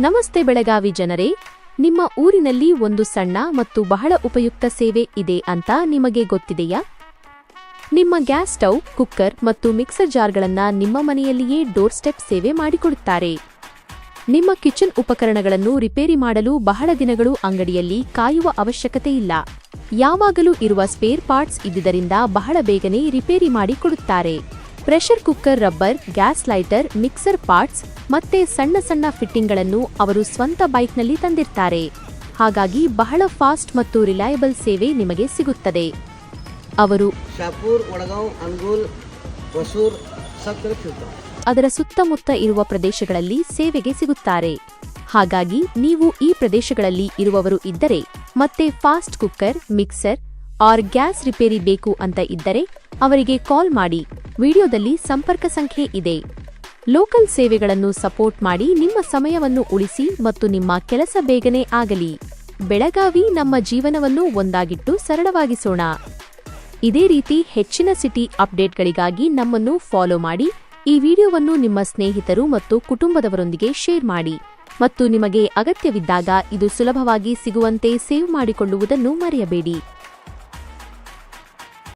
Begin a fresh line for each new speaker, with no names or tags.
ನಮಸ್ತೆ ಬೆಳಗಾವಿ ಜನರೇ, ನಿಮ್ಮ ಊರಿನಲ್ಲಿ ಒಂದು ಸಣ್ಣ ಮತ್ತು ಬಹಳ ಉಪಯುಕ್ತ ಸೇವೆ ಇದೆ ಅಂತ ನಿಮಗೆ ಗೊತ್ತಿದೆಯಾ? ನಿಮ್ಮ ಗ್ಯಾಸ್ ಸ್ಟವ್, ಕುಕ್ಕರ್ ಮತ್ತು ಮಿಕ್ಸರ್ ಜಾರ್ಗಳನ್ನು ನಿಮ್ಮ ಮನೆಯಲ್ಲಿಯೇ ಡೋರ್ ಸ್ಟೆಪ್ ಸೇವೆ ಮಾಡಿಕೊಡುತ್ತಾರೆ. ನಿಮ್ಮ ಕಿಚನ್ ಉಪಕರಣಗಳನ್ನು ರಿಪೇರಿ ಮಾಡಲು ಬಹಳ ದಿನಗಳು ಅಂಗಡಿಯಲ್ಲಿ ಕಾಯುವ ಅವಶ್ಯಕತೆ ಇಲ್ಲ. ಯಾವಾಗಲೂ ಇರುವ ಸ್ಪೇರ್ ಪಾರ್ಟ್ಸ್ ಇದ್ದುದರಿಂದ ಬಹಳ ಬೇಗನೆ ರಿಪೇರಿ ಮಾಡಿಕೊಡುತ್ತಾರೆ. Pressure cooker, rubber, gas lighter, mixer parts ಮತ್ತೆ ಸಣ್ಣ ಸಣ್ಣ ಫಿಟ್ಟಿಂಗ್ಗಳನ್ನು ಅವರು ಸ್ವಂತ ಬೈಕ್ನಲ್ಲಿ ತಂದಿರ್ತಾರೆ. ಹಾಗಾಗಿ ಬಹಳ ಫಾಸ್ಟ್ ಮತ್ತು ರಿಲಯಬಲ್ ಸೇವೆ ನಿಮಗೆ ಸಿಗುತ್ತದೆ. ಅವರು
ಶಾಪುರ್, ವಡಗಾಂವ್, ಅನ್ಗೋಲ್, ಹೊಸೂರ್
ಅದರ ಸುತ್ತಮುತ್ತ ಇರುವ ಪ್ರದೇಶಗಳಲ್ಲಿ ಸೇವೆಗೆ ಸಿಗುತ್ತಾರೆ. ಹಾಗಾಗಿ ನೀವು ಈ ಪ್ರದೇಶಗಳಲ್ಲಿ ಇರುವವರು ಇದ್ದರೆ ಮತ್ತೆ fast cooker, mixer or gas repair ಬೇಕು ಅಂತ ಇದ್ದರೆ ಅವರಿಗೆ ಕಾಲ್ ಮಾಡಿ. ವಿಡಿಯೋದಲ್ಲಿ ಸಂಪರ್ಕ ಸಂಖ್ಯೆ ಇದೆ. ಲೋಕಲ್ ಸೇವೆಗಳನ್ನು ಸಪೋರ್ಟ್ ಮಾಡಿ ನಿಮ್ಮ ಸಮಯವನ್ನು ಉಳಿಸಿ ಮತ್ತು ನಿಮ್ಮ ಕೆಲಸ ಬೇಗನೆ ಆಗಲಿ. ಬೆಳಗಾವಿ ನಮ್ಮ ಜೀವನವನ್ನು ಒಂದಾಗಿಟ್ಟು ಸರಳವಾಗಿಸೋಣ. ಇದೇ ರೀತಿ ಹೆಚ್ಚಿನ ಸಿಟಿ ಅಪ್ಡೇಟ್ಗಳಿಗಾಗಿ ನಮ್ಮನ್ನು ಫಾಲೋ ಮಾಡಿ. ಈ ವಿಡಿಯೋವನ್ನು ನಿಮ್ಮ ಸ್ನೇಹಿತರು ಮತ್ತು ಕುಟುಂಬದವರೊಂದಿಗೆ ಶೇರ್ ಮಾಡಿ ಮತ್ತು ನಿಮಗೆ ಅಗತ್ಯವಿದ್ದಾಗ ಇದು ಸುಲಭವಾಗಿ ಸಿಗುವಂತೆ ಸೇವ್ ಮಾಡಿಕೊಳ್ಳುವುದನ್ನು ಮರೆಯಬೇಡಿ.